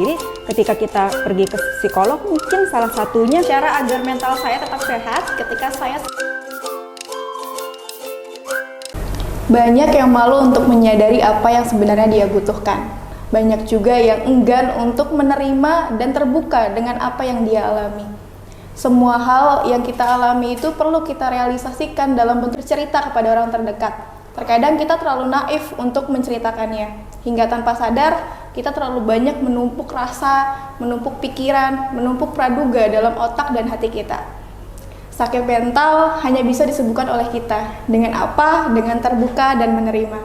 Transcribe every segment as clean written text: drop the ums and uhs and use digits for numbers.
Jadi ketika kita pergi ke psikolog, mungkin salah satunya cara agar mental saya tetap sehat ketika saya banyak yang malu untuk menyadari apa yang sebenarnya dia butuhkan. Banyak juga yang enggan untuk menerima dan terbuka dengan apa yang dia alami. Semua hal yang kita alami itu perlu kita realisasikan dalam bentuk cerita kepada orang terdekat. Terkadang kita terlalu naif untuk menceritakannya. Hingga tanpa sadar, kita terlalu banyak menumpuk rasa, menumpuk pikiran, menumpuk praduga dalam otak dan hati kita. Sakit mental hanya bisa disembuhkan oleh kita. Dengan apa? Dengan terbuka dan menerima.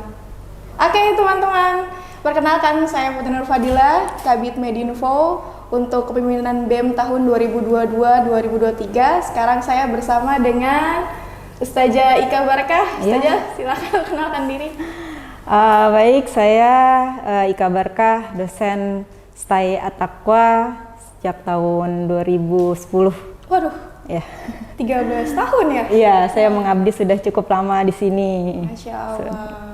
Oke teman-teman, perkenalkan saya Putri Nur Fadila, Kabid Medinfo untuk kepemimpinan BEM tahun 2022-2023. Sekarang saya bersama dengan Ustazah Ika Barkah. Ustazah, silakan kenalkan diri. Baik, saya Ika Barkah, dosen STAI At-Taqwa sejak tahun 2010. Waduh, ya. 13 tahun ya? Iya, saya mengabdi sudah cukup lama di sini. Masya Allah.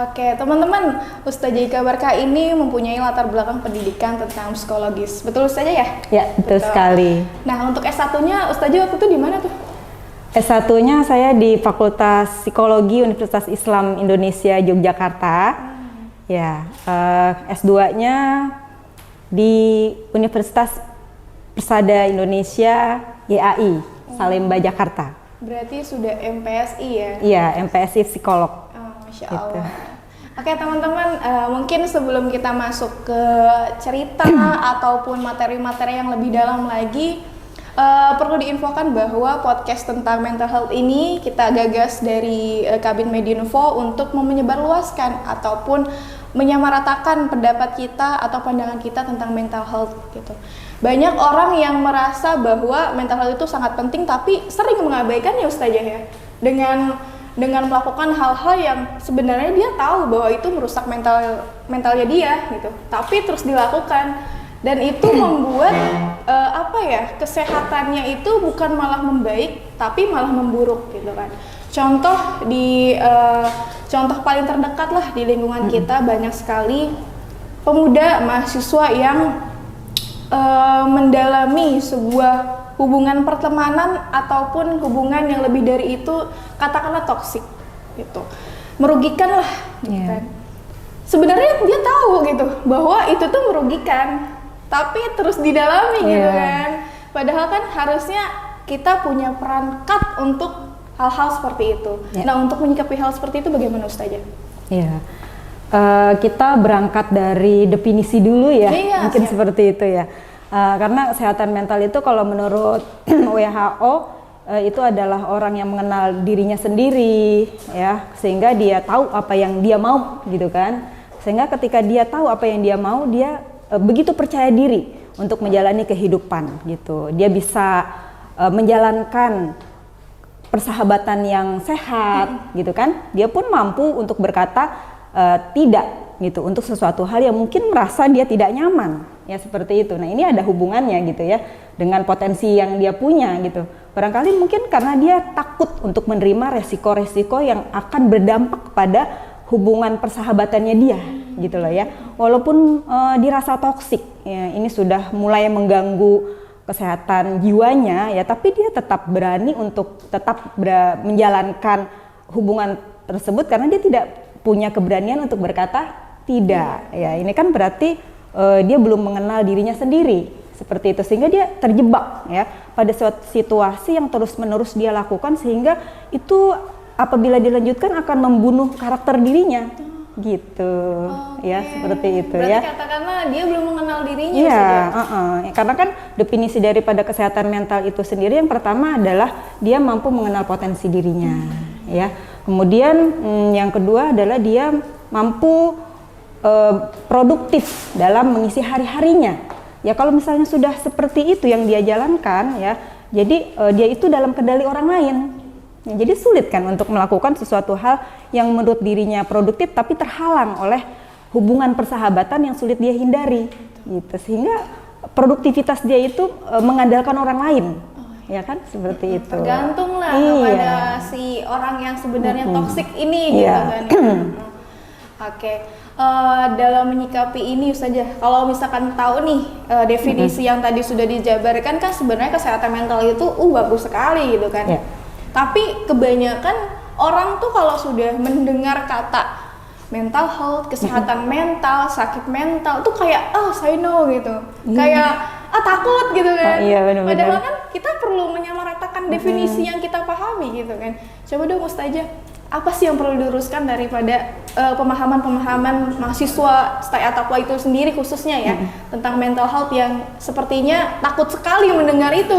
Oke, teman-teman, Ustazah Ika Barkah ini mempunyai latar belakang pendidikan tentang psikologis. Betul Ustazah ya? Ya, betul sekali. Nah, untuk S1-nya Ustazah waktu itu di mana tuh? S1-nya saya di Fakultas Psikologi Universitas Islam Indonesia Yogyakarta. Ya, S2-nya di Universitas Persada Indonesia YAI, Salemba, Jakarta. Berarti sudah MPSI ya? Iya, MPSI psikolog. Masya gitu. Allah. Oke teman-teman, mungkin sebelum kita masuk ke cerita ataupun materi-materi yang lebih dalam lagi, perlu diinfokan bahwa podcast tentang mental health ini kita gagas dari Kabin Medinfo untuk menyebarluaskan ataupun menyamaratakan pendapat kita atau pandangan kita tentang mental health gitu. Banyak orang yang merasa bahwa mental health itu sangat penting tapi sering mengabaikan ya Ustazah ya, dengan melakukan hal-hal yang sebenarnya dia tahu bahwa itu merusak mentalnya dia gitu, tapi terus dilakukan dan itu membuat kesehatannya itu bukan malah membaik tapi malah memburuk gitu kan. Contoh paling terdekat lah di lingkungan kita, banyak sekali pemuda mahasiswa yang mendalami sebuah hubungan pertemanan ataupun hubungan yang lebih dari itu, katakanlah toksik gitu, merugikan lah gitu kan. Sebenarnya dia tahu gitu bahwa itu tuh merugikan, tapi terus didalami gitu kan. Padahal kan harusnya kita punya perangkat untuk hal-hal seperti itu. Nah, untuk menyikapi hal seperti itu bagaimana Ustazah? Iya. Kita berangkat dari definisi dulu ya, mungkin seperti itu ya. Karena kesehatan mental itu kalau menurut WHO itu adalah orang yang mengenal dirinya sendiri ya, sehingga dia tahu apa yang dia mau gitu kan. Sehingga ketika dia tahu apa yang dia mau, dia begitu percaya diri untuk menjalani kehidupan gitu. Dia bisa menjalankan persahabatan yang sehat gitu kan. Dia pun mampu untuk berkata tidak gitu untuk sesuatu hal yang mungkin merasa dia tidak nyaman ya, seperti itu. Nah, ini ada hubungannya gitu ya dengan potensi yang dia punya gitu. Barangkali mungkin karena dia takut untuk menerima resiko-resiko yang akan berdampak pada hubungan persahabatannya dia gitu loh ya. Walaupun dirasa toksik ya, ini sudah mulai mengganggu kesehatan jiwanya ya, tapi dia tetap berani untuk tetap menjalankan hubungan tersebut karena dia tidak punya keberanian untuk berkata tidak ya. Ini kan berarti dia belum mengenal dirinya sendiri seperti itu, sehingga dia terjebak ya pada suatu situasi yang terus-menerus dia lakukan, sehingga itu apabila dilanjutkan akan membunuh karakter dirinya gitu. Ya seperti itu. Berarti ya katakanlah dia belum mengenal dirinya. Iya, karena kan definisi daripada kesehatan mental itu sendiri yang pertama adalah dia mampu mengenal potensi dirinya ya. Kemudian yang kedua adalah dia mampu produktif dalam mengisi hari-harinya. Ya kalau misalnya sudah seperti itu yang dia jalankan ya, jadi dia itu dalam kendali orang lain. Ya, jadi sulit kan untuk melakukan sesuatu hal yang menurut dirinya produktif tapi terhalang oleh hubungan persahabatan yang sulit dia hindari gitu. Sehingga produktivitas dia itu mengandalkan orang lain. Ya kan seperti itu. Tergantung lah kepada si orang yang sebenarnya toksik ini gitu kan. Oke. dalam menyikapi ini saja, kalau misalkan tahu nih definisi yang tadi sudah dijabarkan kan sebenarnya kesehatan mental itu bagus sekali gitu kan. Tapi kebanyakan orang tuh kalau sudah mendengar kata mental health, kesehatan mental, sakit mental tuh kayak saya know gitu, kayak takut gitu kan. Bener-bener. Padahal kan kita perlu menyamaratakan definisi yang kita pahami gitu kan. Coba dong Ustazah, apa sih yang perlu diluruskan daripada pemahaman-pemahaman mahasiswa Stay Ataqwa itu sendiri khususnya ya tentang mental health yang sepertinya takut sekali mendengar itu.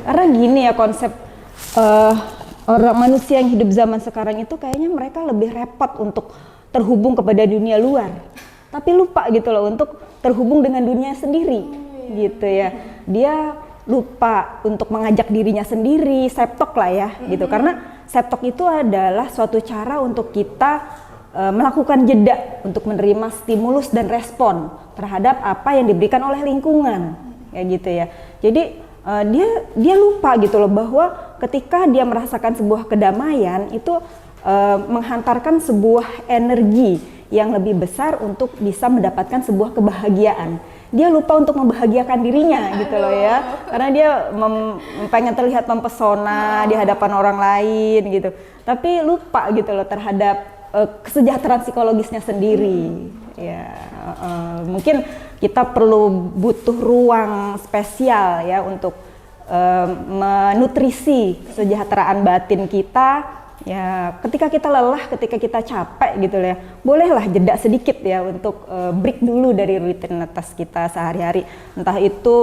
Karena gini ya, konsep orang manusia yang hidup zaman sekarang itu kayaknya mereka lebih repot untuk terhubung kepada dunia luar, tapi lupa gitu loh untuk terhubung dengan dunia sendiri gitu ya. Dia lupa untuk mengajak dirinya sendiri, self talk lah ya gitu, karena self talk itu adalah suatu cara untuk kita melakukan jeda untuk menerima stimulus dan respon terhadap apa yang diberikan oleh lingkungan kayak gitu ya. Jadi dia lupa gitu loh bahwa ketika dia merasakan sebuah kedamaian itu menghantarkan sebuah energi yang lebih besar untuk bisa mendapatkan sebuah kebahagiaan. Dia lupa untuk membahagiakan dirinya gitu loh ya, karena dia pengen terlihat mempesona di hadapan orang lain gitu, tapi lupa gitu loh terhadap kesejahteraan psikologisnya sendiri. Mungkin kita perlu butuh ruang spesial ya untuk menutrisi kesejahteraan batin kita. Ya, ketika kita lelah, ketika kita capek gitu ya, bolehlah jeda sedikit ya untuk break dulu dari rutinitas kita sehari-hari. Entah itu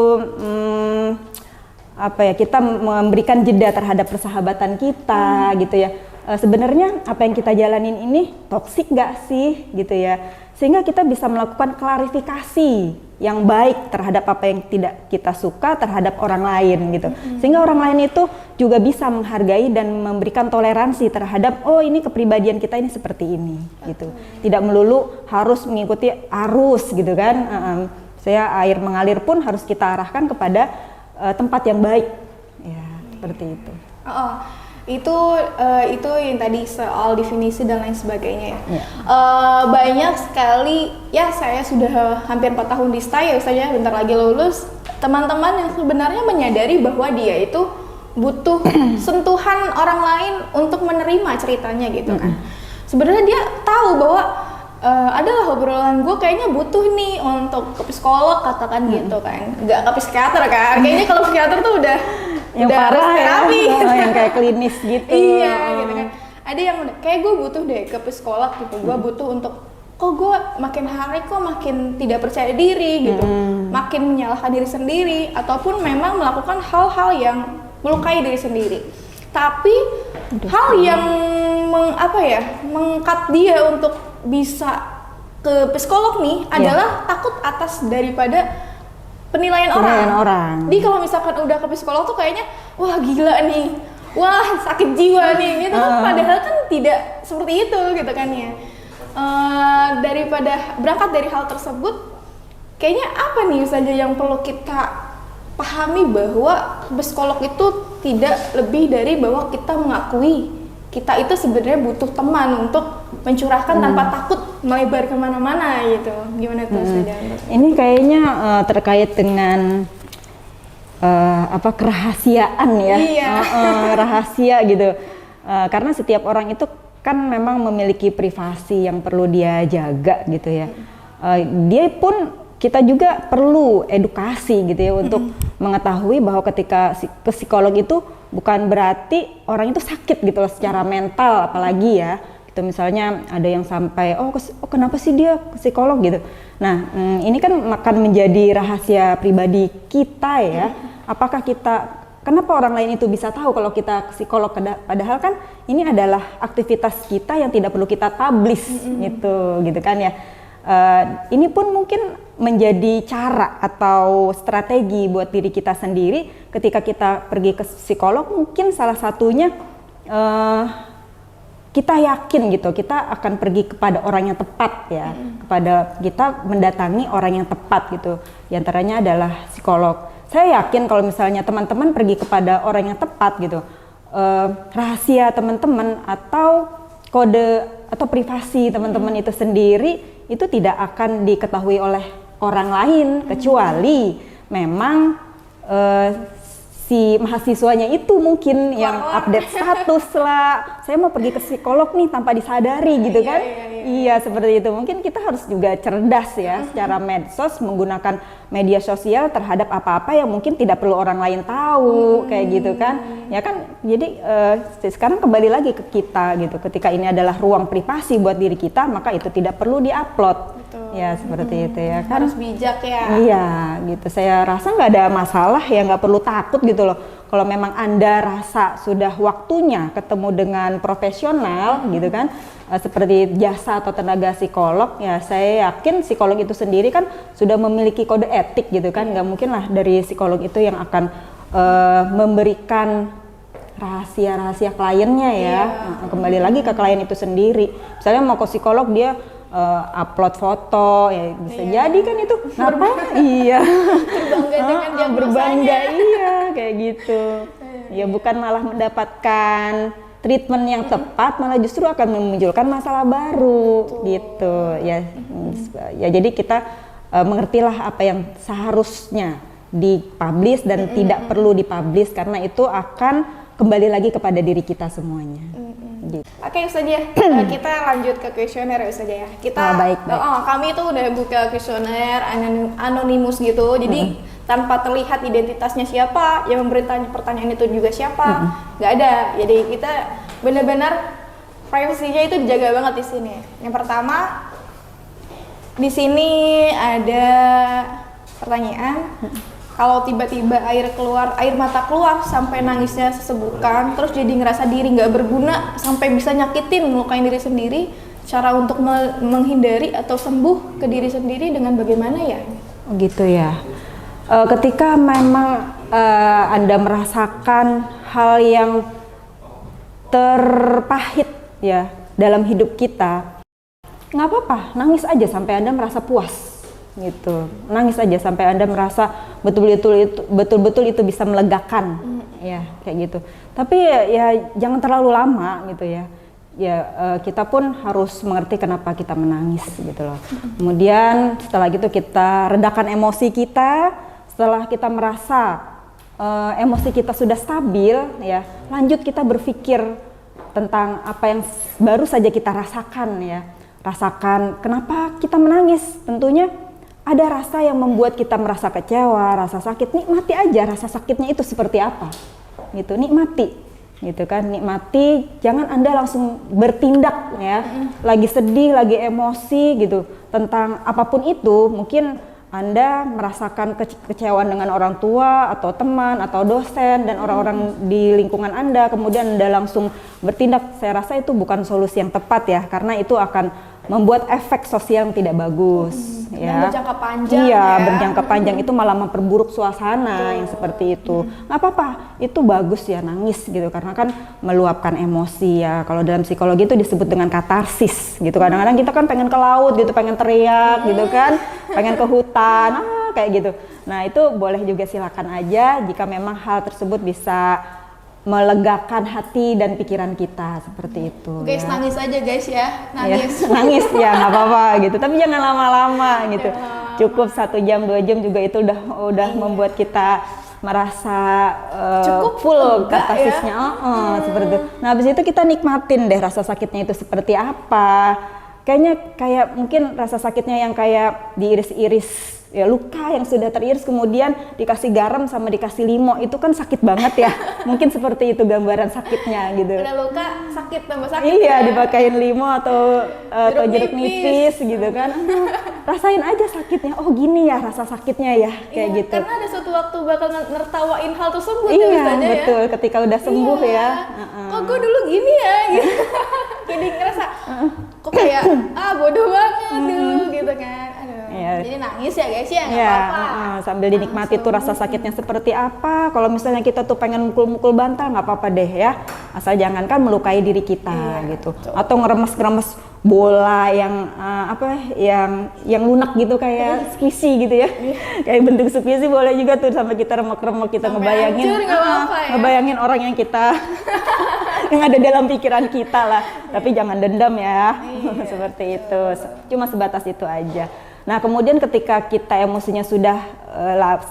kita memberikan jeda terhadap persahabatan kita gitu ya. Sebenarnya apa yang kita jalanin ini toksik gak sih gitu ya, sehingga kita bisa melakukan klarifikasi yang baik terhadap apa yang tidak kita suka terhadap orang lain gitu, sehingga orang lain itu juga bisa menghargai dan memberikan toleransi terhadap ini kepribadian kita ini seperti ini gitu, tidak melulu harus mengikuti arus gitu kan. Air mengalir pun harus kita arahkan kepada tempat yang baik ya, seperti itu. Itu yang tadi soal definisi dan lain sebagainya ya. Banyak sekali ya, saya sudah hampir 4 tahun di Stay ya Ustazah, bentar lagi lulus. Teman-teman yang sebenarnya menyadari bahwa dia itu butuh sentuhan orang lain untuk menerima ceritanya gitu kan. Sebenarnya dia tahu bahwa adalah obrolan gue kayaknya butuh nih untuk ke psikolog katakan gitu kan, nggak ke psikiater kan, kayaknya kalau psikiater tuh udah yang parah ya, yang kayak klinis gitu. Iya gitu kan. Ada yang udah kayak gue butuh deh ke psikolog gitu, gue butuh untuk kok gue makin hari kok makin tidak percaya diri gitu, makin menyalahkan diri sendiri ataupun memang melakukan hal-hal yang melukai diri sendiri. Tapi hal yang mengangkat dia untuk bisa ke psikolog nih adalah takut atas daripada penilaian orang. Jadi kalau misalkan udah ke psikolog tuh kayaknya wah gila nih, wah sakit jiwa nih gitu. Padahal kan tidak seperti itu gitu kan ya. Daripada berangkat dari hal tersebut, kayaknya apa nih saja yang perlu kita pahami bahwa psikolog itu tidak lebih dari bahwa kita mengakui kita itu sebenarnya butuh teman untuk mencurahkan tanpa takut melebar kemana-mana gitu. Gimana tuh Ustazah? Ini kayaknya terkait dengan kerahasiaan ya. Rahasia gitu. Karena setiap orang itu kan memang memiliki privasi yang perlu dia jaga gitu ya. Dia pun, kita juga perlu edukasi gitu ya untuk mengetahui bahwa ketika ke psikolog itu bukan berarti orang itu sakit gitu loh secara mental, apalagi ya gitu. Misalnya ada yang sampai kenapa sih dia ke psikolog gitu. Nah ini kan akan menjadi rahasia pribadi kita ya. Apakah kenapa orang lain itu bisa tahu kalau kita ke psikolog, padahal kan ini adalah aktivitas kita yang tidak perlu kita publish gitu kan ya. Ini pun mungkin menjadi cara atau strategi buat diri kita sendiri ketika kita pergi ke psikolog. Mungkin salah satunya kita yakin gitu, kita akan pergi kepada orang yang tepat ya, kepada kita mendatangi orang yang tepat gitu. Di antaranya adalah psikolog. Saya yakin kalau misalnya teman-teman pergi kepada orang yang tepat gitu, rahasia teman-teman atau kode atau privasi teman-teman itu sendiri itu tidak akan diketahui oleh orang lain kecuali memang si mahasiswanya itu mungkin yang update status lah, saya mau pergi ke psikolog nih tanpa disadari gitu kan. Iya, seperti itu. Mungkin kita harus juga cerdas ya secara medsos, menggunakan media sosial terhadap apa-apa yang mungkin tidak perlu orang lain tahu kayak gitu kan. Ya kan, jadi sekarang kembali lagi ke kita gitu. Ketika ini adalah ruang privasi buat diri kita, maka itu tidak perlu diupload. Ya seperti itu ya kan. Harus bijak ya. Iya gitu, saya rasa nggak ada masalah ya, nggak perlu takut gitu loh. Kalau memang Anda rasa sudah waktunya ketemu dengan profesional gitu kan, seperti jasa atau tenaga psikolog, ya saya yakin psikolog itu sendiri kan sudah memiliki kode etik gitu kan. Nggak mungkin lah dari psikolog itu yang akan memberikan rahasia-rahasia kliennya ya. Kembali lagi ke klien itu sendiri. Misalnya mau ke psikolog dia upload foto ya bisa jadi kan itu ngapain? Iya. Berbangga dengan dia berbangga iya kayak gitu. Ya bukan malah mendapatkan treatment yang tepat, malah justru akan memunculkan masalah baru gitu ya. Ya jadi kita mengertilah apa yang seharusnya dipublish dan tidak perlu dipublish, karena itu akan kembali lagi kepada diri kita semuanya. Gitu. Oke Ustazah, kita lanjut ke kuesioner ya Ustazah ya. Kita baik. Kami itu udah buka kuesioner anonimus gitu. Jadi tanpa terlihat identitasnya siapa, yang memberi pertanyaan itu juga siapa, nggak ada. Jadi kita benar-benar privasinya itu dijaga banget di sini. Yang pertama, di sini ada pertanyaan. Kalau tiba-tiba air mata keluar sampai nangisnya sesebukan, terus jadi ngerasa diri nggak berguna sampai bisa nyakitin, melukain diri sendiri, cara untuk menghindari atau sembuh ke diri sendiri dengan bagaimana ya? Oh gitu ya. Ketika memang Anda merasakan hal yang terpahit ya dalam hidup kita, nggak apa-apa, nangis aja sampai Anda merasa puas. Gitu, nangis aja sampai Anda merasa betul-betul itu bisa melegakan, ya kayak gitu. Tapi ya jangan terlalu lama gitu ya. Kita pun harus mengerti kenapa kita menangis gitu loh. Kemudian setelah gitu kita redakan emosi kita. Setelah kita merasa emosi kita sudah stabil, ya lanjut kita berpikir tentang apa yang baru saja kita rasakan ya. Rasakan kenapa kita menangis, tentunya ada rasa yang membuat kita merasa kecewa, rasa sakit, nikmati aja rasa sakitnya itu seperti apa, gitu, nikmati, gitu kan, nikmati, jangan Anda langsung bertindak ya, lagi sedih, lagi emosi gitu, tentang apapun itu, mungkin Anda merasakan kekecewaan dengan orang tua, atau teman, atau dosen, dan orang-orang di lingkungan Anda, kemudian Anda langsung bertindak, saya rasa itu bukan solusi yang tepat ya, karena itu akan membuat efek sosial yang tidak bagus ya. Berjangka panjang iya, ya. Berjangka panjang itu malah memperburuk suasana yang seperti itu. Nggak apa-apa, itu bagus ya nangis gitu, karena kan meluapkan emosi ya. Kalau dalam psikologi itu disebut dengan katarsis gitu. Kadang-kadang kita kan pengen ke laut gitu, pengen teriak gitu kan, pengen ke hutan, kayak gitu. Nah itu boleh juga, silakan aja jika memang hal tersebut bisa melegakan hati dan pikiran kita, seperti itu. Guys, ya. nangis aja guys ya, nangis. Ya, nangis ya nggak apa-apa gitu, tapi jangan lama-lama gitu. Cukup 1 jam 2 jam juga itu udah membuat kita merasa cukup full katarsisnya, seperti itu. Nah habis itu kita nikmatin deh rasa sakitnya itu seperti apa. Kayak mungkin rasa sakitnya yang kayak diiris-iris ya, luka yang sudah teriris kemudian dikasih garam sama dikasih limo, itu kan sakit banget ya. Mungkin seperti itu gambaran sakitnya gitu. Udah luka, sakit tambah sakit. Iya, ya? Dipakein limo atau jeruk nipis gitu kan. Rasain aja sakitnya. Oh gini ya rasa sakitnya ya, kayak iya, gitu. Karena ada suatu waktu bakal nertawain hal tersebut iya, ya misalnya betul. Ya. Ketika udah sembuh iya. ya. Kok gue dulu gini ya gitu. Jadi ngerasa kok kayak bodoh banget dulu gitu kan. Aduh. Iya. Jadi nangis ya guys ya, nggak Ya, apa-apa. sambil dinikmati tuh rasa sakitnya seperti apa. Kalau misalnya kita tuh pengen mukul-mukul bantal, nggak apa-apa deh ya. Asal jangan kan melukai diri kita gitu. Betul. Atau ngeremes-ngeremes bola yang yang lunak gitu kayak squishy gitu ya. Kayak bentuk squishy boleh juga tuh, sampai kita remek-remek, kita Sampai ngebayangin hancur, nggak apa-apa ya. ngebayangin orang yang kita yang ada dalam pikiran kita lah. Tapi jangan dendam ya. Seperti itu. Cuma sebatas itu aja. Nah, kemudian ketika kita emosinya sudah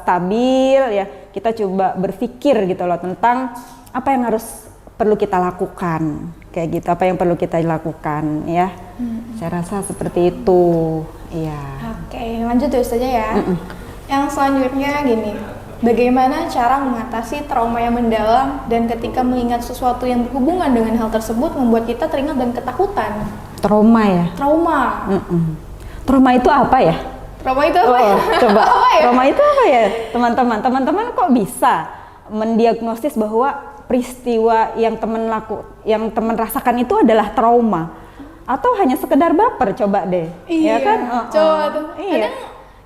stabil ya, kita coba berpikir gitu loh tentang apa yang perlu kita lakukan. Kayak gitu, apa yang perlu kita lakukan ya. Saya rasa seperti itu. Iya. Oke, lanjut ya Ustazah ya. Yang selanjutnya gini. Bagaimana cara mengatasi trauma yang mendalam dan ketika mengingat sesuatu yang berhubungan dengan hal tersebut membuat kita teringat dan ketakutan? Trauma ya? Trauma. Trauma itu apa ya? Trauma itu apa ya? Coba. Apa ya? Trauma itu apa ya, teman-teman? Teman-teman kok bisa mendiagnosis bahwa peristiwa yang teman rasakan itu adalah trauma? Atau hanya sekedar baper? Coba deh. Iya, ya kan? coba tuh. Iya. Kadang,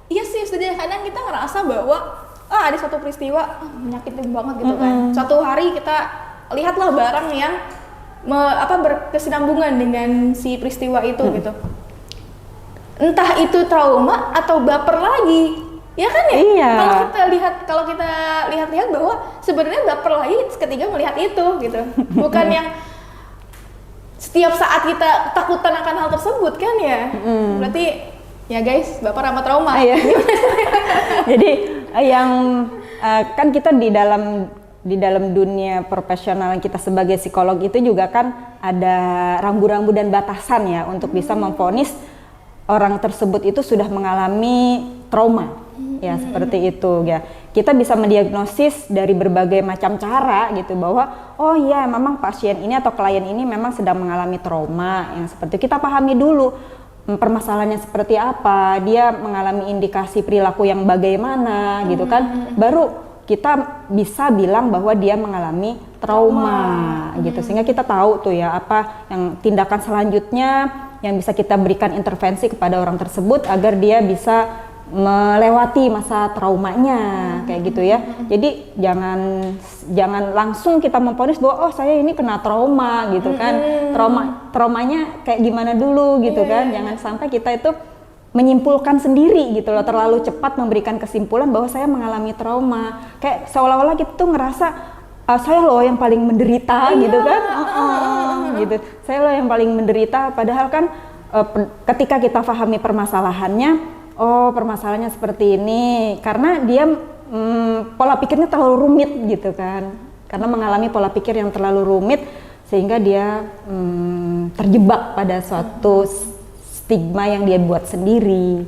iya sih, kadang kita ngerasa bahwa ada satu peristiwa menyakitin banget gitu kan. Suatu hari kita lihatlah barang yang berkesinambungan dengan si peristiwa itu gitu. Entah itu trauma atau baper lagi, ya kan ya? Iya. Kalau kita lihat bahwa sebenarnya baper lagi ketika melihat itu gitu, bukan yang setiap saat kita takutan akan hal tersebut kan ya? Berarti ya guys, baper sama trauma. Iya. Jadi yang kan kita di dalam dunia profesional kita sebagai psikolog itu juga kan ada rambu-rambu dan batasan ya untuk bisa memvonis orang tersebut itu sudah mengalami trauma, ya seperti itu ya. Kita bisa mendiagnosis dari berbagai macam cara gitu bahwa oh iya memang pasien ini atau klien ini memang sedang mengalami trauma yang seperti itu. Kita pahami dulu permasalahannya seperti apa, dia mengalami indikasi perilaku yang bagaimana gitu kan, baru kita bisa bilang bahwa dia mengalami trauma gitu, sehingga kita tahu tuh ya apa yang tindakan selanjutnya yang bisa kita berikan intervensi kepada orang tersebut agar dia bisa melewati masa traumanya kayak gitu ya. Jadi jangan langsung kita memvonis bahwa oh saya ini kena trauma gitu kan. Traumanya kayak gimana dulu gitu kan. Jangan sampai kita itu menyimpulkan sendiri gitu loh, terlalu cepat memberikan kesimpulan bahwa saya mengalami trauma. Kayak seolah-olah kita tuh ngerasa saya loh yang paling menderita gitu kan. Gitu. Saya loh yang paling menderita, padahal kan ketika kita pahami permasalahannya, oh permasalahannya seperti ini karena dia pola pikirnya terlalu rumit gitu kan, karena mengalami pola pikir yang terlalu rumit sehingga dia terjebak pada suatu stigma yang dia buat sendiri.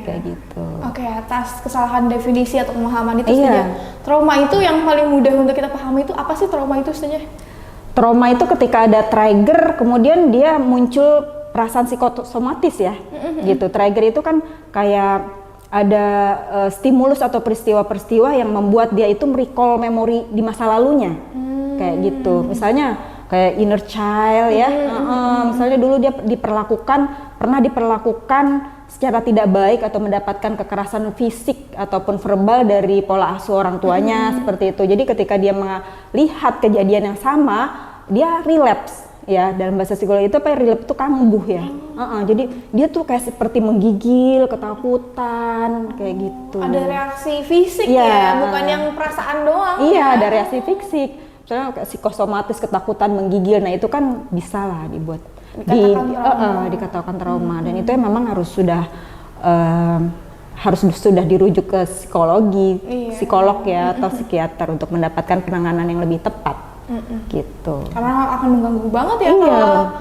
Kayak gitu. Oke, atas kesalahan definisi atau pemahaman itu saja. Trauma itu yang paling mudah untuk kita pahami itu apa sih trauma itu saja? Trauma itu ketika ada trigger, kemudian dia muncul perasaan psikosomatis ya, gitu. Trigger itu kan kayak ada stimulus atau peristiwa-peristiwa yang membuat dia itu merecall memori di masa lalunya, kayak gitu. Misalnya kayak inner child ya, misalnya dulu dia pernah diperlakukan secara tidak baik atau mendapatkan kekerasan fisik ataupun verbal dari pola asuh orang tuanya, seperti itu. Jadi ketika dia melihat kejadian yang sama, dia relapse ya, dalam bahasa psikologi itu apa ya, relapse itu kambuh ya. Jadi dia tuh kayak seperti menggigil, ketakutan kayak gitu. Ada reaksi fisik ya, bukan yang perasaan doang. Iya, ada reaksi fisik. Misalnya kayak psikosomatis, ketakutan, menggigil, nah itu kan bisa lah dibuat dikatakan trauma. Dan itu memang harus sudah dirujuk ke psikolog ya atau psikiater untuk mendapatkan penanganan yang lebih tepat gitu. Karena akan mengganggu banget ya.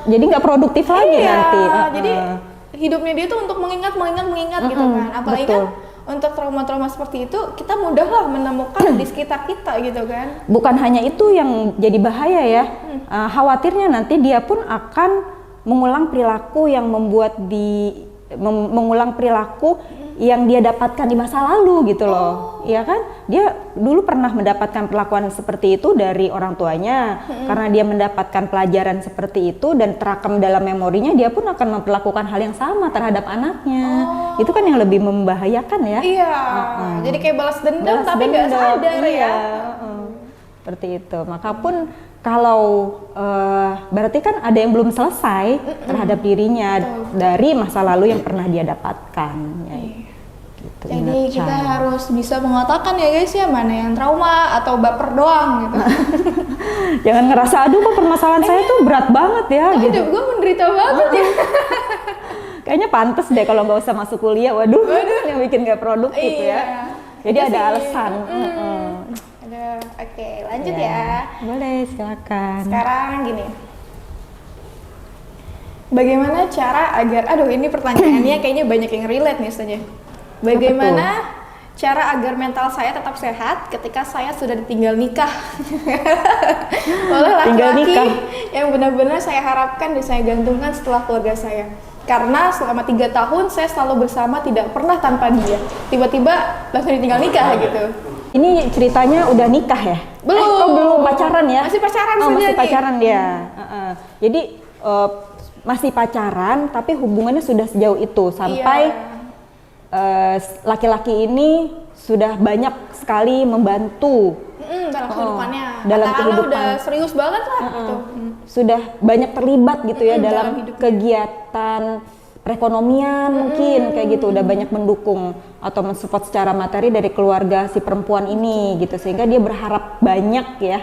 Jadi nggak produktif lagi nanti. Jadi hidupnya dia tuh untuk mengingat gitu kan. Apalagi kan untuk trauma-trauma seperti itu kita mudahlah menemukan di sekitar kita gitu kan. Bukan hanya itu yang jadi bahaya ya. Khawatirnya nanti dia pun akan mengulang perilaku yang mengulang perilaku yang dia dapatkan di masa lalu gitu loh. Ya kan? Dia dulu pernah mendapatkan perlakuan seperti itu dari orang tuanya. Karena dia mendapatkan pelajaran seperti itu dan terakam dalam memorinya, dia pun akan memperlakukan hal yang sama terhadap anaknya. Itu kan yang lebih membahayakan ya. Iya. Jadi kayak balas dendam tapi nggak sadar ya. Seperti itu. Maka pun kalau berarti kan ada yang belum selesai terhadap dirinya dari masa lalu yang pernah dia dapatkan. Gitu, jadi kita harus bisa mengatakan ya guys ya, mana yang trauma atau baper doang gitu. Jangan ngerasa aduh kok permasalahan saya tuh berat banget ya gitu. Hidup gue menderita banget ya. Kayaknya pantas deh kalau nggak usah masuk kuliah. Waduh. Yang bikin nggak produktif ya. Jadi ada alasan. Oke, lanjut ya. Boleh, silakan. Sekarang gini. Bagaimana cara agar, ini pertanyaannya kayaknya banyak yang relate nih saja. Bagaimana cara agar mental saya tetap sehat ketika saya sudah ditinggal nikah oleh laki-laki yang benar-benar saya harapkan dan saya gantungkan setelah keluarga saya. Karena selama 3 tahun saya selalu bersama, tidak pernah tanpa dia. Tiba-tiba langsung ditinggal nikah gitu. Ini ceritanya udah nikah ya? Belum. Belum pacaran ya? Masih pacaran saja. Masih pacaran dia. Jadi masih pacaran, tapi hubungannya sudah sejauh itu sampai laki-laki ini sudah banyak sekali membantu dalam kehidupannya. Dalam kehidupan udah serius banget lah gitu. Sudah banyak terlibat gitu ya dalam kegiatan perekonomian mungkin kayak gitu, udah banyak mendukung atau mensupport secara materi dari keluarga si perempuan ini gitu, sehingga dia berharap banyak ya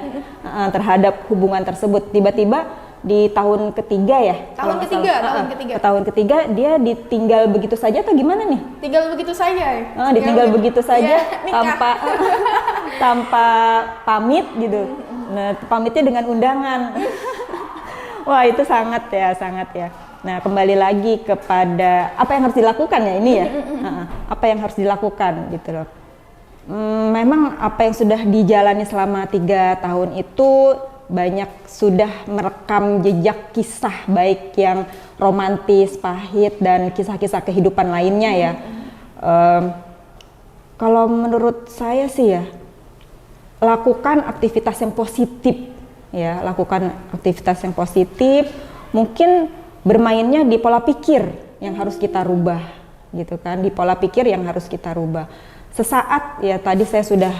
terhadap hubungan tersebut. Tiba-tiba di tahun ketiga ya, tahun ketiga dia ditinggal begitu saja atau gimana nih? Tinggal begitu saja. Ditinggal begitu saja tanpa pamit gitu. Nah, pamitnya dengan undangan. Wah, itu sangat ya. Nah, kembali lagi kepada apa yang harus dilakukan ya ini ya. Apa yang harus dilakukan gitu loh. Memang apa yang sudah dijalani selama 3 tahun itu banyak sudah merekam jejak kisah, baik yang romantis, pahit, dan kisah-kisah kehidupan lainnya ya. Kalau menurut saya sih ya, lakukan aktivitas yang positif ya, mungkin bermainnya di pola pikir yang harus kita rubah gitu kan, di pola pikir yang harus kita rubah. Sesaat ya, tadi saya sudah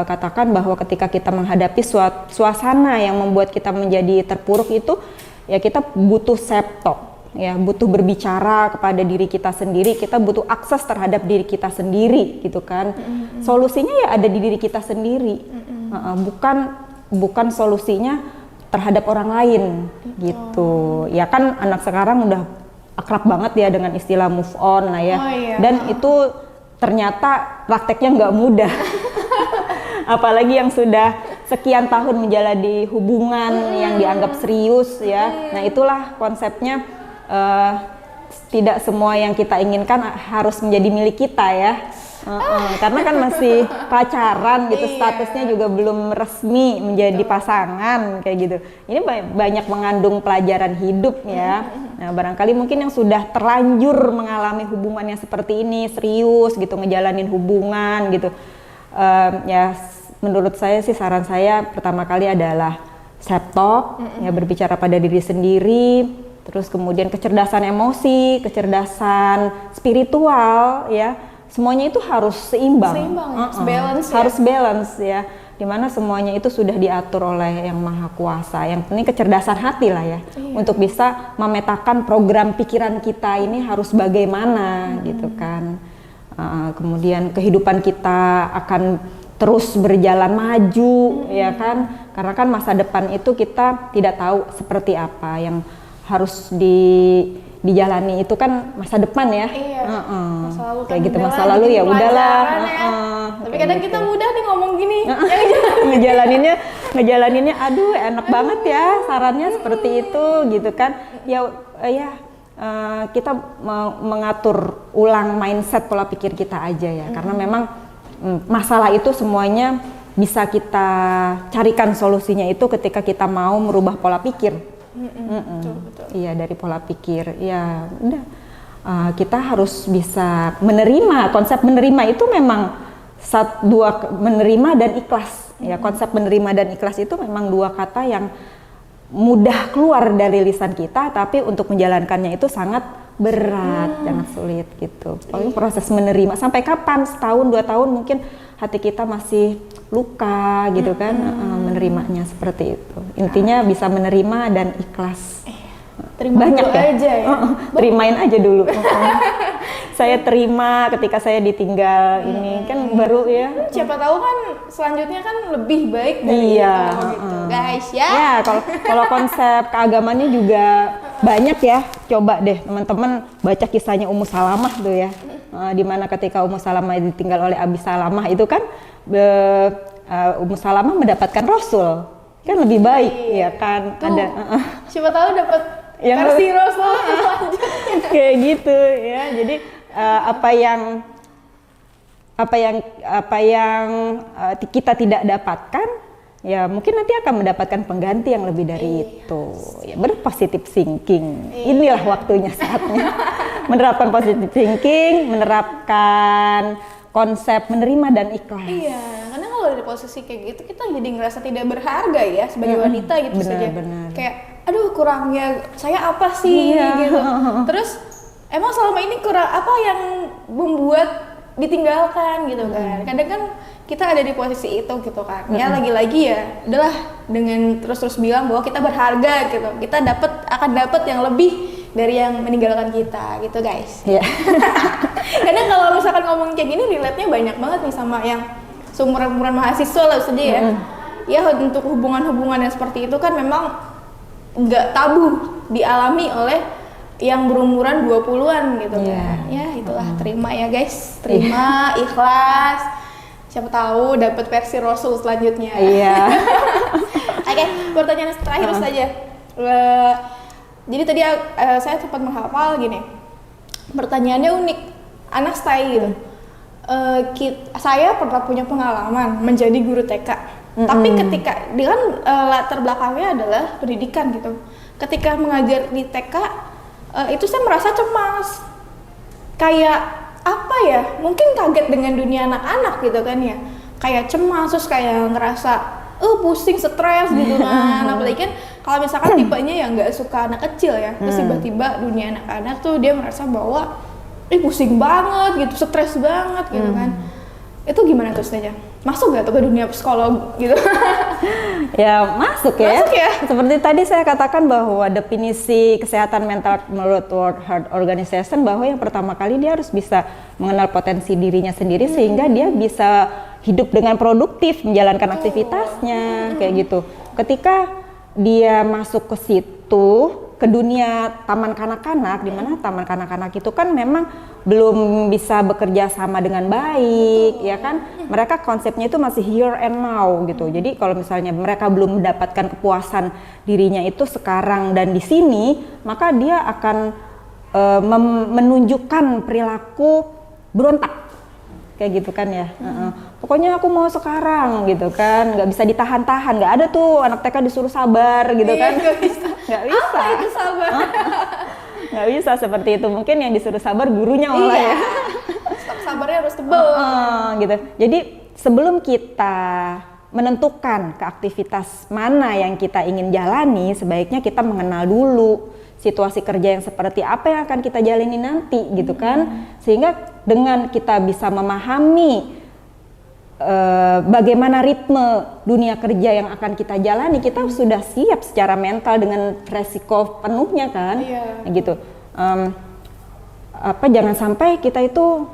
katakan bahwa ketika kita menghadapi suasana yang membuat kita menjadi terpuruk itu ya, kita butuh self-talk ya, butuh berbicara kepada diri kita sendiri, kita butuh akses terhadap diri kita sendiri gitu kan. Solusinya ya ada di diri kita sendiri, bukan solusinya terhadap orang lain gitu. Ya kan anak sekarang udah akrab banget ya dengan istilah move on lah ya. Dan itu ternyata prakteknya nggak mudah. Apalagi yang sudah sekian tahun menjalani hubungan yang dianggap serius ya. Nah, itulah konsepnya, tidak semua yang kita inginkan harus menjadi milik kita ya. Karena kan masih pacaran gitu, statusnya juga belum resmi menjadi pasangan kayak gitu. Ini banyak mengandung pelajaran hidup ya. Nah, barangkali mungkin yang sudah terlanjur mengalami hubungan yang seperti ini, serius gitu, ngejalanin hubungan gitu, ya menurut saya sih, saran saya pertama kali adalah self-talk, ya, berbicara pada diri sendiri, terus kemudian kecerdasan emosi, kecerdasan spiritual ya. Semuanya itu harus seimbang harus balance ya, dimana semuanya itu sudah diatur oleh Yang Maha Kuasa. Yang penting kecerdasan hati lah ya, untuk bisa memetakan program pikiran kita ini harus bagaimana gitu kan. Kemudian kehidupan kita akan terus berjalan maju ya kan, karena kan masa depan itu kita tidak tahu seperti apa. Yang harus dijalani itu kan masa depan ya. Masa lalu kayak gitu, masa lalu ya udahlah. Tapi kadang kita mudah nih ngomong gini. ngejalaninnya aduh enak banget ya, sarannya seperti itu gitu kan. Kita mengatur ulang mindset, pola pikir kita aja ya. Karena memang masalah itu semuanya bisa kita carikan solusinya itu ketika kita mau merubah pola pikir. Betul. Iya, dari pola pikir ya udah, kita harus bisa menerima. Konsep menerima itu memang menerima dan ikhlas ya. Konsep menerima dan ikhlas itu memang 2 kata yang mudah keluar dari lisan kita, tapi untuk menjalankannya itu sangat berat, sangat sulit gitu. Pokoknya proses menerima, sampai kapan? Setahun 2 tahun mungkin hati kita masih luka gitu kan. Menerimanya seperti itu. Intinya bisa menerima dan ikhlas. Terima banyak ya? Aja ya. Terimain aja dulu. saya terima ketika saya ditinggal ini kan baru ya. Siapa tahu kan selanjutnya kan lebih baik dari itu gitu, guys ya. Ya, kalau konsep keagamannya juga banyak ya. Coba deh teman-teman baca kisahnya Ummu Salamah tuh ya. Di mana ketika Ummu Salamah ditinggal oleh Abi Salamah itu kan Ummu Salamah mendapatkan Rasul. Kan lebih baik ya kan. Tuh, ada siapa tahu dapat versi Rasul selanjutnya. Kayak gitu ya. Jadi apa yang kita tidak dapatkan ya mungkin nanti akan mendapatkan pengganti yang lebih dari itu. Ya berpositif thinking. Inilah waktunya saatnya menerapkan positive thinking, menerapkan konsep menerima dan ikhlas. Iya, karena kalau dari posisi kayak gitu kita jadi ngerasa tidak berharga ya sebagai wanita gitu saja. Kayak aduh kurangnya saya apa sih gitu. Terus emang selama ini kurang apa yang membuat ditinggalkan gitu kan. Kadang kan kita ada di posisi itu gitu kan. Ya lagi-lagi ya udahlah dengan terus-terus bilang bahwa kita berharga gitu. Kita akan dapat yang lebih dari yang meninggalkan kita gitu guys. Yeah. Kadang kalau misalkan ngomong kayak gini relate-nya banyak banget nih sama yang seumuran mahasiswa lah saja ya. Ya untuk hubungan-hubungan yang seperti itu kan memang nggak tabu dialami oleh yang berumuran 20-an gitu kan. Ya itulah terima ya guys. Terima, ikhlas. Siapa tahu dapat versi Rasul selanjutnya. Iya. Oke, pertanyaan terakhir saja. Jadi tadi saya sempat menghafal gini. Pertanyaannya unik, anak stay gitu. Saya pernah punya pengalaman menjadi guru TK. Tapi ketika dia kan latar belakangnya adalah pendidikan gitu. Ketika mengajar di TK, itu saya merasa cemas. Kayak apa ya? Mungkin kaget dengan dunia anak-anak gitu kan ya. Kayak cemas terus kayak ngerasa pusing, stres gitu kan. Apalagi kan kalau misalkan tipenya yang nggak suka anak kecil ya, terus tiba-tiba dunia anak-anak tuh dia merasa bahwa pusing banget gitu, stres banget gitu kan. Itu gimana tuh saja? Masuk nggak tuh ke dunia psikolog gitu? Ya masuk ya. Masuk ya. Seperti tadi saya katakan bahwa definisi kesehatan mental menurut World Health Organization bahwa yang pertama kali dia harus bisa mengenal potensi dirinya sendiri sehingga dia bisa hidup dengan produktif, menjalankan aktivitasnya kayak gitu. Ketika dia masuk ke situ, ke dunia taman kanak-kanak, di mana taman kanak-kanak itu kan memang belum bisa bekerja sama dengan baik, ya kan? Mereka konsepnya itu masih here and now gitu. Jadi kalau misalnya mereka belum mendapatkan kepuasan dirinya itu sekarang dan di sini, maka dia akan menunjukkan perilaku berontak. Kayak gitu kan ya. Pokoknya aku mau sekarang gitu kan, nggak bisa ditahan-tahan, nggak ada tuh anak TK disuruh sabar gitu kan. Nggak bisa. Apa itu sabar? Nggak bisa seperti itu, mungkin yang disuruh sabar gurunya malah ya. Stok sabarnya harus tebel. Gitu. Jadi sebelum kita menentukan ke aktivitas mana yang kita ingin jalani, sebaiknya kita mengenal dulu situasi kerja yang seperti apa yang akan kita jalani nanti gitu kan. Sehingga dengan kita bisa memahami bagaimana ritme dunia kerja yang akan kita jalani, kita sudah siap secara mental dengan resiko penuhnya kan. Gitu. Jangan sampai kita itu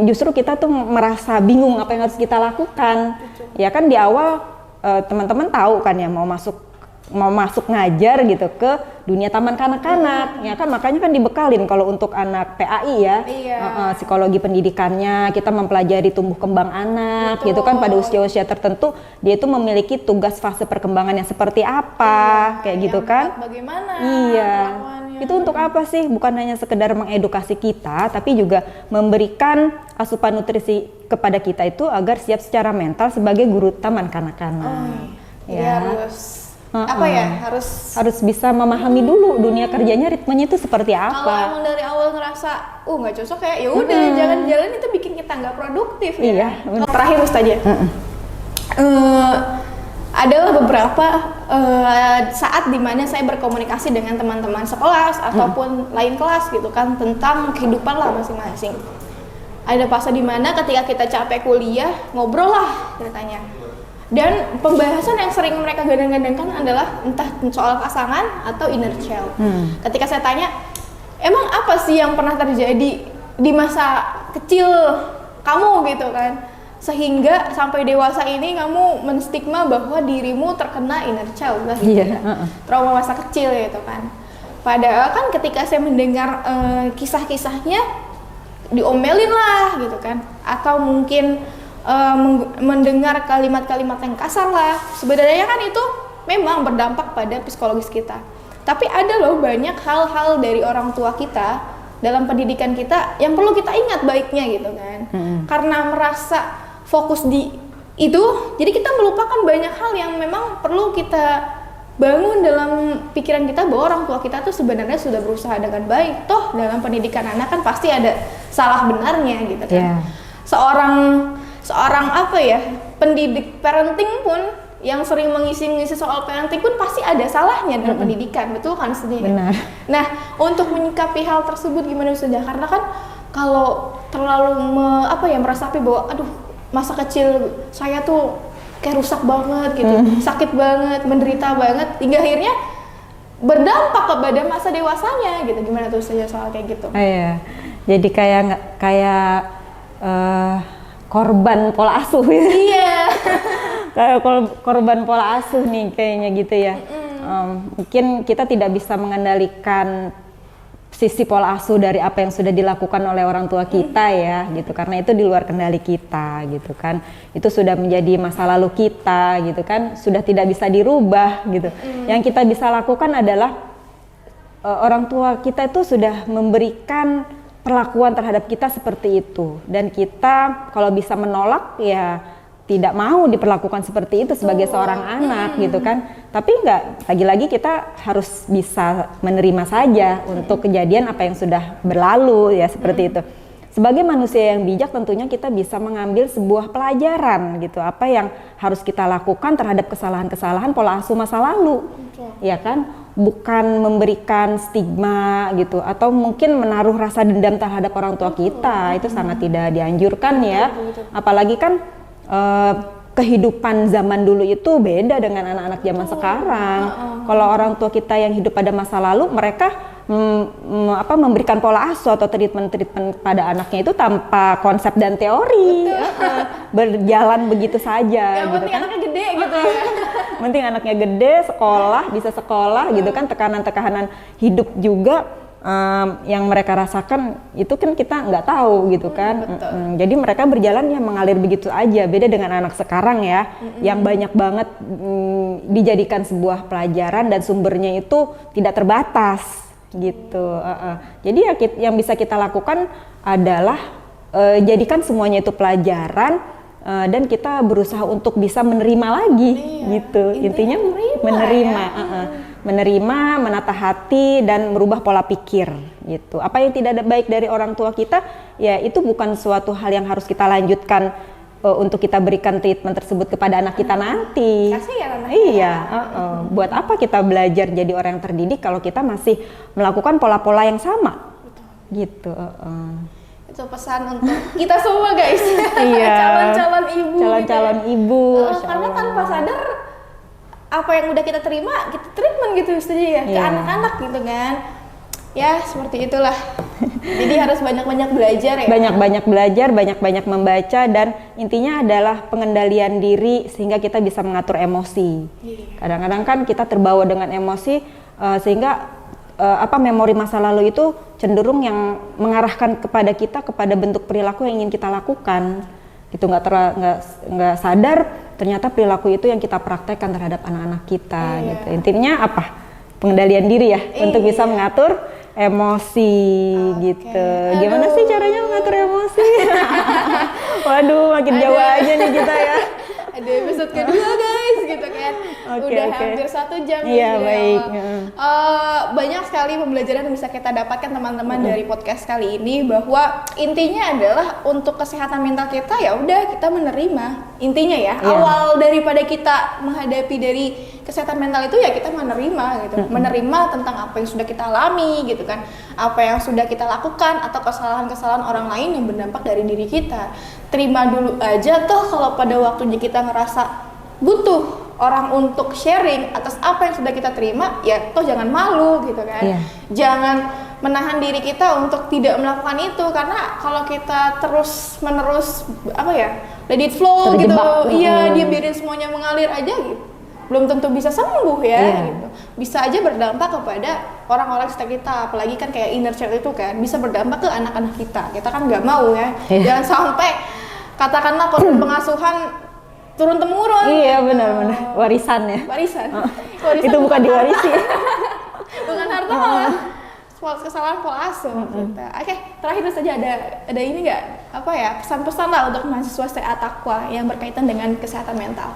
justru kita tuh merasa bingung apa yang harus kita lakukan. Ya kan di awal teman-teman tahu kan ya mau masuk ngajar gitu ke dunia taman kanak-kanak, ya kan makanya kan dibekalin kalau untuk anak PAI ya, psikologi pendidikannya kita mempelajari tumbuh kembang anak. Betul. Gitu kan pada usia-usia tertentu dia itu memiliki tugas fase perkembangan yang seperti apa, kayak gitu kan? Bagaimana? Iya. Itu untuk apa sih? Bukan hanya sekedar mengedukasi kita, tapi juga memberikan asupan nutrisi kepada kita itu agar siap secara mental sebagai guru taman kanak-kanak. Harus bisa memahami dulu dunia kerjanya, ritmenya itu seperti apa. Kalau emang dari awal ngerasa nggak cocok kayak ya udah jalan-jalan itu bikin kita nggak produktif. Iya. Ya. Terakhir Ustazah, adalah beberapa saat dimana saya berkomunikasi dengan teman-teman sekelas ataupun lain kelas gitu kan tentang kehidupan lah masing-masing. Ada fase dimana ketika kita capek kuliah ngobrol lah ceritanya. Dan pembahasan yang sering mereka gadang-gadangkan adalah entah soal pasangan atau inner child. Ketika saya tanya, emang apa sih yang pernah terjadi di masa kecil kamu gitu kan, sehingga sampai dewasa ini kamu menstigma bahwa dirimu terkena inner child lah gitu kan, trauma masa kecil gitu kan. Padahal kan ketika saya mendengar kisah-kisahnya, diomelin lah gitu kan, atau mungkin mendengar kalimat-kalimat yang kasar lah, sebenarnya kan itu memang berdampak pada psikologis kita. Tapi ada loh banyak hal-hal dari orang tua kita dalam pendidikan kita yang perlu kita ingat baiknya gitu kan. Karena merasa fokus di itu, jadi kita melupakan banyak hal yang memang perlu kita bangun dalam pikiran kita, bahwa orang tua kita tuh sebenarnya sudah berusaha dengan baik. Toh dalam pendidikan anak kan pasti ada salah benarnya gitu kan. Seorang apa ya, pendidik parenting pun yang sering mengisi soal parenting pun pasti ada salahnya dalam pendidikan, betul kan sendiri? Benar. Nah, untuk menyikapi hal tersebut gimana saja? Karena kan kalau terlalu meresapi bahwa aduh masa kecil saya tuh kayak rusak banget gitu, sakit banget, menderita banget, hingga akhirnya berdampak kepada masa dewasanya gitu. Gimana tuh saja soal kayak gitu? Iya, jadi kayak korban pola asuh gitu. Iya. Kayak korban pola asuh nih kayaknya gitu ya. Mungkin kita tidak bisa mengendalikan sisi pola asuh dari apa yang sudah dilakukan oleh orang tua kita ya gitu, karena itu di luar kendali kita gitu kan. Itu sudah menjadi masa lalu kita gitu kan, sudah tidak bisa dirubah gitu. Yang kita bisa lakukan adalah orang tua kita itu sudah memberikan perlakuan terhadap kita seperti itu, dan kita kalau bisa menolak ya tidak mau diperlakukan seperti itu sebagai seorang anak gitu kan. Tapi enggak, lagi-lagi kita harus bisa menerima saja untuk kejadian apa yang sudah berlalu ya, seperti itu. Sebagai manusia yang bijak tentunya kita bisa mengambil sebuah pelajaran gitu, apa yang harus kita lakukan terhadap kesalahan-kesalahan pola asuh masa lalu. Ya kan, bukan memberikan stigma gitu, atau mungkin menaruh rasa dendam terhadap orang tua kita. Itu sangat tidak dianjurkan ya. Apalagi kan kehidupan zaman dulu itu beda dengan anak-anak zaman sekarang. Kalau orang tua kita yang hidup pada masa lalu, mereka memberikan pola asuh atau treatment pada anaknya itu tanpa konsep dan teori, berjalan begitu saja. Yang gitu penting kan? anaknya gede gitu ya. Penting anaknya gede, sekolah, bisa sekolah gitu kan. Tekanan-tekanan hidup juga yang mereka rasakan itu kan kita nggak tahu gitu kan. Jadi mereka berjalan ya mengalir begitu aja. Beda dengan anak sekarang ya, yang banyak banget dijadikan sebuah pelajaran dan sumbernya itu tidak terbatas gitu. Jadi ya yang bisa kita lakukan adalah jadikan semuanya itu pelajaran, dan kita berusaha untuk bisa menerima lagi gitu. Intinya menerima. Menerima, menata hati, dan merubah pola pikir gitu. Apa yang tidak baik dari orang tua kita, ya itu bukan suatu hal yang harus kita lanjutkan untuk kita berikan treatment tersebut kepada anak kita nanti. Kasihan anaknya. Iya, buat apa kita belajar jadi orang yang terdidik kalau kita masih melakukan pola-pola yang sama. Gitu. Itu pesan untuk kita semua guys. Iya. Calon-calon ibu. Calon-calon gitu ya. ibu. Karena tanpa sadar apa yang udah kita terima, kita treatment gitu saja ya ke anak-anak gitu kan. Ya seperti itulah. Jadi harus banyak-banyak belajar ya. Banyak-banyak belajar, banyak-banyak membaca, dan intinya adalah pengendalian diri sehingga kita bisa mengatur emosi. Kadang-kadang kan kita terbawa dengan emosi sehingga memori masa lalu itu cenderung yang mengarahkan kepada kita kepada bentuk perilaku yang ingin kita lakukan. Itu nggak sadar ternyata perilaku itu yang kita praktekkan terhadap anak-anak kita gitu. Intinya apa? Pengendalian diri ya, untuk bisa mengatur emosi gitu. Gimana sih caranya mengatur emosi? Waduh, makin jauh aja nih kita ya. Ada episode kedua guys gitu kan. Udah hampir 1 jam. Iya baik. Banyak sekali pembelajaran yang bisa kita dapatkan teman-teman dari podcast kali ini, bahwa intinya adalah untuk kesehatan mental kita ya udah kita menerima. Intinya ya, awal daripada kita menghadapi dari kesehatan mental itu ya kita menerima gitu. Menerima tentang apa yang sudah kita alami gitu kan. Apa yang sudah kita lakukan atau kesalahan-kesalahan orang lain yang berdampak dari diri kita. Terima dulu aja, toh kalau pada waktunya kita ngerasa butuh orang untuk sharing atas apa yang sudah kita terima, ya toh jangan malu gitu kan. Jangan menahan diri kita untuk tidak melakukan itu, karena kalau kita terus menerus let it flow terjebak. gitu, iya dia biarin semuanya mengalir aja gitu, belum tentu bisa sembuh ya gitu. Bisa aja berdampak kepada orang-orang sekitar kita, apalagi kan kayak inner child itu kan bisa berdampak ke anak-anak kita kan nggak mau ya. Jangan sampai katakanlah korban pengasuhan turun temurun. Iya benar-benar warisan ya. Warisan Itu bukan diwarisi. Bukan harta malah kesalahan pola asuh gitu. Oke, terakhir saja ada ini nggak pesan-pesan lah untuk mahasiswa TA Taqwa yang berkaitan dengan kesehatan mental.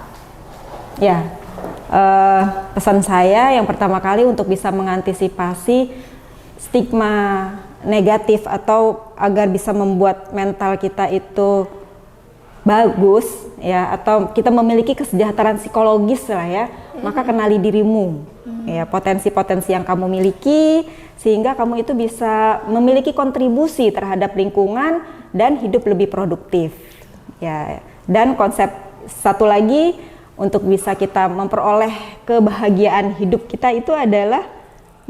Ya, pesan saya yang pertama kali untuk bisa mengantisipasi stigma negatif atau agar bisa membuat mental kita itu bagus ya, atau kita memiliki kesejahteraan psikologis lah ya, maka kenali dirimu ya, potensi-potensi yang kamu miliki sehingga kamu itu bisa memiliki kontribusi terhadap lingkungan dan hidup lebih produktif ya. Dan konsep satu lagi untuk bisa kita memperoleh kebahagiaan hidup kita itu adalah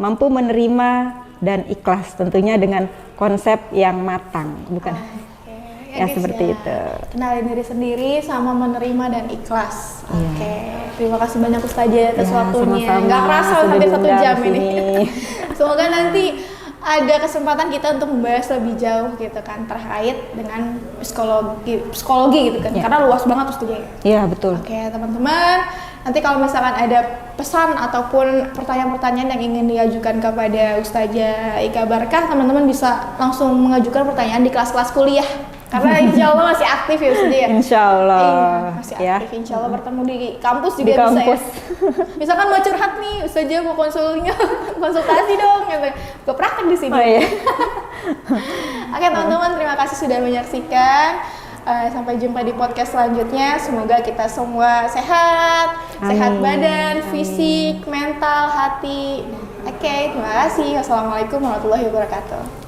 mampu menerima dan ikhlas, tentunya dengan konsep yang matang, bukan? Ya seperti itu. Kenalin diri sendiri sama menerima dan ikhlas. Oke. Terima kasih banyak Ustazah atas waktunya. Nggak kerasa sampai 1 jam ini. Semoga nanti ada kesempatan kita untuk membahas lebih jauh gitu kan terkait dengan psikologi gitu kan. Karena luas banget Ustazah. Iya, betul. Oke, teman-teman. Nanti kalau misalkan ada pesan ataupun pertanyaan-pertanyaan yang ingin diajukan kepada Ustazah Ika Barkah, teman-teman bisa langsung mengajukan pertanyaan di kelas-kelas kuliah. Karena insya Allah masih aktif ya Ustazah ya? Insya Allah. Masih aktif, insya Allah bertemu di kampus juga di bisa kampus. Ya. Misalkan mau curhat nih, Ustazah mau konsultasi dong gitu. Gue praktek di sini. Oh, iya. Oke teman-teman, terima kasih sudah menyaksikan. Sampai jumpa di podcast selanjutnya. Semoga kita semua sehat, sehat badan, fisik, mental, hati. Oke, terima kasih. Wassalamualaikum warahmatullahi wabarakatuh.